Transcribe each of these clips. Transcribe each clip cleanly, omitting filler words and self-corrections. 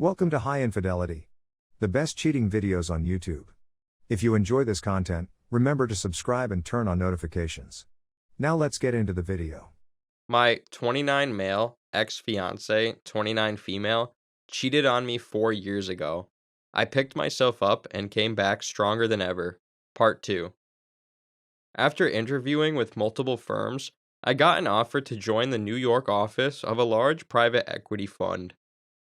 Welcome to High Infidelity, the best cheating videos on YouTube. If you enjoy this content, remember to subscribe and turn on notifications. Now let's get into the video. My 29 male ex-fiance, 29 female, cheated on me 4 years ago. I picked myself up and came back stronger than ever. Part 2. After interviewing with multiple firms, I got an offer to join the New York office of a large private equity fund.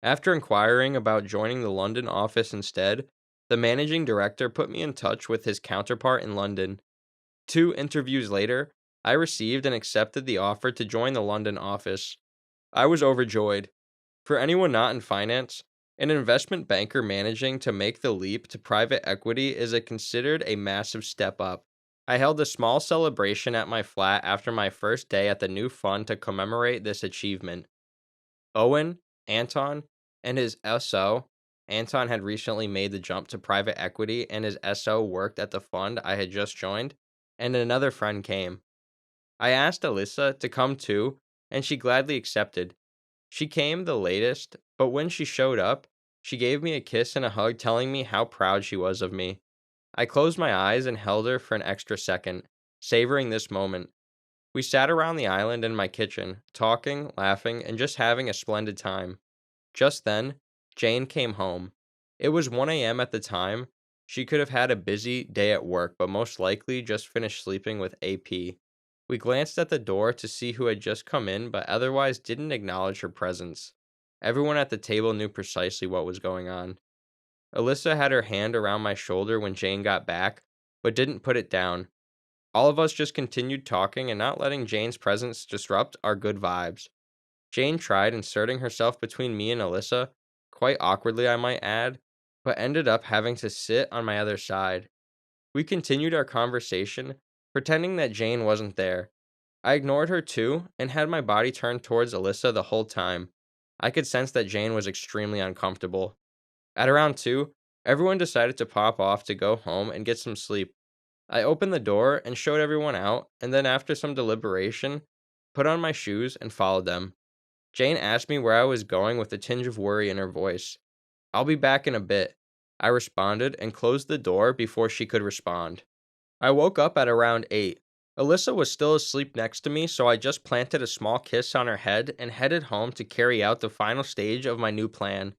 After inquiring about joining the London office instead, the managing director put me in touch with his counterpart in London. 2 interviews later, I received and accepted the offer to join the London office. I was overjoyed. For anyone not in finance, an investment banker managing to make the leap to private equity is considered a massive step up. I held a small celebration at my flat after my first day at the new fund to commemorate this achievement. Owen, Anton, and his SO. Anton had recently made the jump to private equity, and his SO worked at the fund I had just joined, and another friend came. I asked Alyssa to come too, and she gladly accepted. She came the latest, but when she showed up, she gave me a kiss and a hug, telling me how proud she was of me. I closed my eyes and held her for an extra second, savoring this moment. We sat around the island in my kitchen, talking, laughing, and just having a splendid time. Just then, Jane came home. It was 1 a.m. at the time. She could have had a busy day at work, but most likely just finished sleeping with AP. We glanced at the door to see who had just come in, but otherwise didn't acknowledge her presence. Everyone at the table knew precisely what was going on. Alyssa had her hand around my shoulder when Jane got back, but didn't put it down. All of us just continued talking and not letting Jane's presence disrupt our good vibes. Jane tried inserting herself between me and Alyssa, quite awkwardly I might add, but ended up having to sit on my other side. We continued our conversation, pretending that Jane wasn't there. I ignored her too, and had my body turned towards Alyssa the whole time. I could sense that Jane was extremely uncomfortable. At around 2, everyone decided to pop off to go home and get some sleep. I opened the door and showed everyone out, and then after some deliberation, put on my shoes and followed them. Jane asked me where I was going with a tinge of worry in her voice. "I'll be back in a bit," I responded and closed the door before she could respond. I woke up at around 8. Alyssa was still asleep next to me, so I just planted a small kiss on her head and headed home to carry out the final stage of my new plan.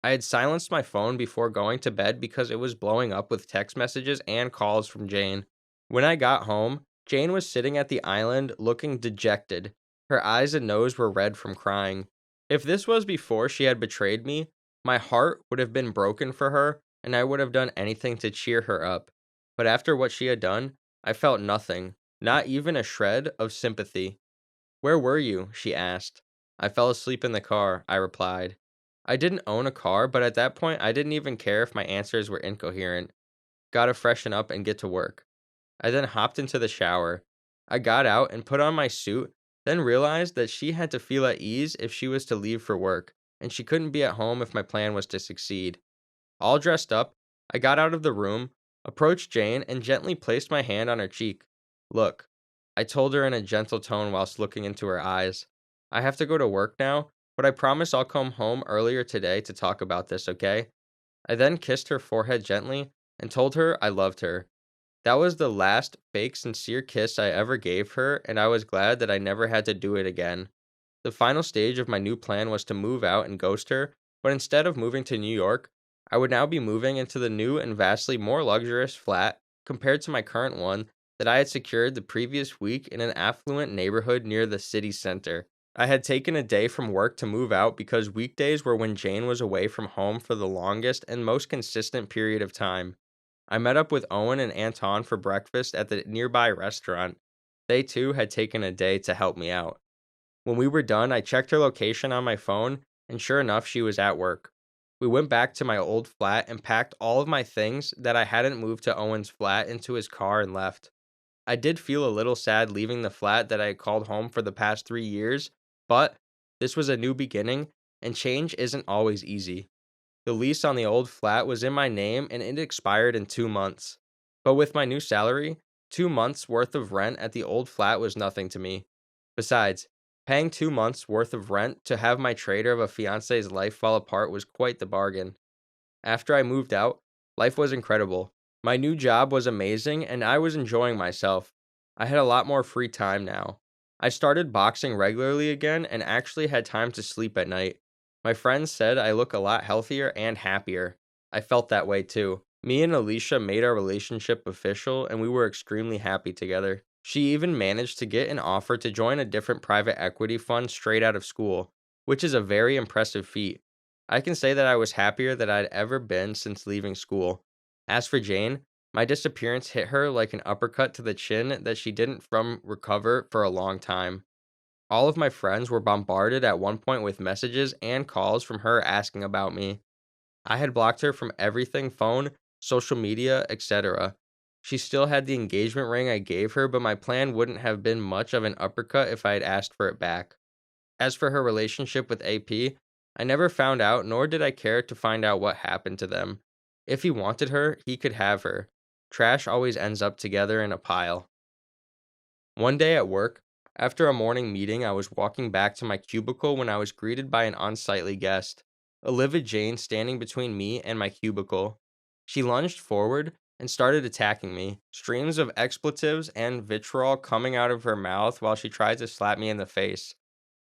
I had silenced my phone before going to bed because it was blowing up with text messages and calls from Jane. When I got home, Jane was sitting at the island looking dejected. Her eyes and nose were red from crying. If this was before she had betrayed me, my heart would have been broken for her, and I would have done anything to cheer her up. But after what she had done, I felt nothing, not even a shred of sympathy. "Where were you?" she asked. "I fell asleep in the car," I replied. I didn't own a car, but at that point I didn't even care if my answers were incoherent. Gotta freshen up and get to work. I then hopped into the shower. I got out and put on my suit, then realized that she had to feel at ease if she was to leave for work, and she couldn't be at home if my plan was to succeed. All dressed up, I got out of the room, approached Jane, and gently placed my hand on her cheek. "Look," I told her in a gentle tone whilst looking into her eyes. "I have to go to work now, but I promise I'll come home earlier today to talk about this, okay?" I then kissed her forehead gently and told her I loved her. That was the last fake sincere kiss I ever gave her, and I was glad that I never had to do it again. The final stage of my new plan was to move out and ghost her, but instead of moving to New York, I would now be moving into the new and vastly more luxurious flat compared to my current one that I had secured the previous week in an affluent neighborhood near the city center. I had taken a day from work to move out because weekdays were when Jane was away from home for the longest and most consistent period of time. I met up with Owen and Anton for breakfast at the nearby restaurant. They too had taken a day to help me out. When we were done, I checked her location on my phone, and sure enough, she was at work. We went back to my old flat and packed all of my things that I hadn't moved to Owen's flat into his car and left. I did feel a little sad leaving the flat that I had called home for the past 3 years, but this was a new beginning, and change isn't always easy. The lease on the old flat was in my name and it expired in 2 months. But with my new salary, 2 months worth of rent at the old flat was nothing to me. Besides, Paying 2 months worth of rent to have my traitor of a fiance's life fall apart was quite the bargain. After I moved out, life was incredible. My new job was amazing and I was enjoying myself. I had a lot more free time now. I started boxing regularly again and actually had time to sleep at night. My friends said I look a lot healthier and happier. I felt that way too. Me and Alicia made our relationship official and we were extremely happy together. She even managed to get an offer to join a different private equity fund straight out of school, which is a very impressive feat. I can say that I was happier than I'd ever been since leaving school. As for Jane, my disappearance hit her like an uppercut to the chin that she didn't from recover for a long time. All of my friends were bombarded at one point with messages and calls from her asking about me. I had blocked her from everything phone, social media, etc. She still had the engagement ring I gave her, but my plan wouldn't have been much of an uppercut if I had asked for it back. As for her relationship with AP, I never found out, nor did I care to find out what happened to them. If he wanted her, he could have her. Trash always ends up together in a pile. One day at work, after a morning meeting, I was walking back to my cubicle when I was greeted by an unsightly guest, a livid Jane standing between me and my cubicle. She lunged forward and started attacking me, streams of expletives and vitriol coming out of her mouth while she tried to slap me in the face.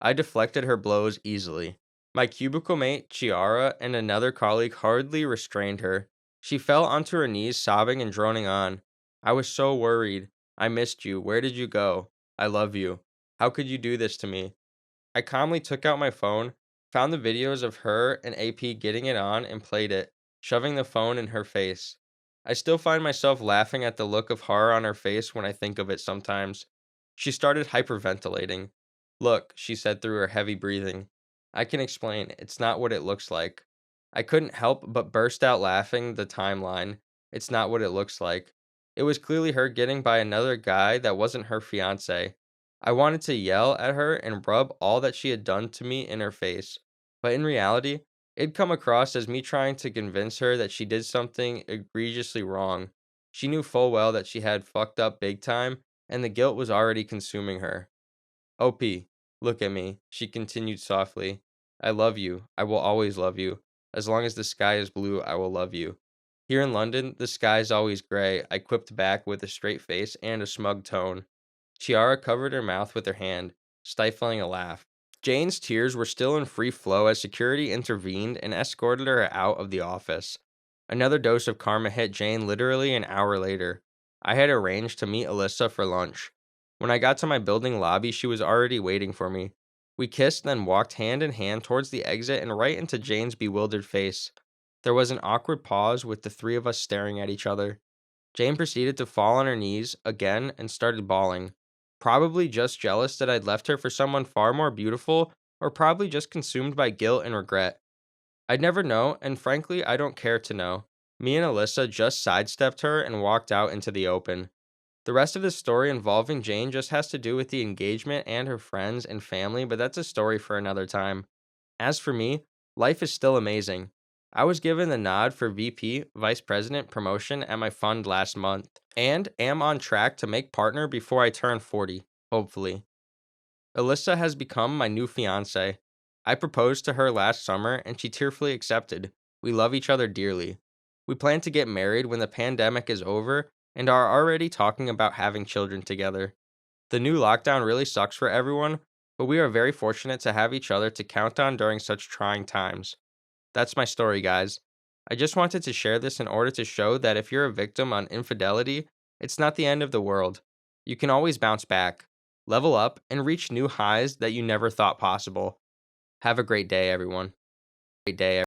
I deflected her blows easily. My cubicle mate, Chiara, and another colleague hardly restrained her. She fell onto her knees, sobbing and droning on. I was so worried. I missed you. Where did you go? I love you. How could you do this to me? I calmly took out my phone, found the videos of her and AP getting it on, and played it, shoving the phone in her face. I still find myself laughing at the look of horror on her face when I think of it sometimes. She started hyperventilating. Look, she said through her heavy breathing. I can explain. It's not what it looks like. I couldn't help but burst out laughing the timeline. It's not what it looks like. It was clearly her getting by another guy that wasn't her fiance. I wanted to yell at her and rub all that she had done to me in her face, but in reality, it'd come across as me trying to convince her that she did something egregiously wrong. She knew full well that she had fucked up big time, and the guilt was already consuming her. OP, look at me, she continued softly. I love you. I will always love you. As long as the sky is blue, I will love you. Here in London, the sky is always gray, I quipped back with a straight face and a smug tone. Chiara covered her mouth with her hand, stifling a laugh. Jane's tears were still in free flow as security intervened and escorted her out of the office. Another dose of karma hit Jane literally an hour later. I had arranged to meet Alyssa for lunch. When I got to my building lobby, she was already waiting for me. We kissed, then walked hand in hand towards the exit and right into Jane's bewildered face. There was an awkward pause with the three of us staring at each other. Jane proceeded to fall on her knees again and started bawling. Probably just jealous that I'd left her for someone far more beautiful, or probably just consumed by guilt and regret. I'd never know, and frankly, I don't care to know. Me and Alyssa just sidestepped her and walked out into the open. The rest of the story involving Jane just has to do with the engagement and her friends and family, but that's a story for another time. As for me, life is still amazing. I was given the nod for VP, Vice President promotion at my fund last month, and am on track to make partner before I turn 40, hopefully. Alyssa has become my new fiance. I proposed to her last summer and she tearfully accepted. We love each other dearly. We plan to get married when the pandemic is over and are already talking about having children together. The new lockdown really sucks for everyone, but we are very fortunate to have each other to count on during such trying times. That's my story, guys. I just wanted to share this in order to show that if you're a victim on infidelity, it's not the end of the world. You can always bounce back, level up, and reach new highs that you never thought possible. Have a great day, everyone. Great day.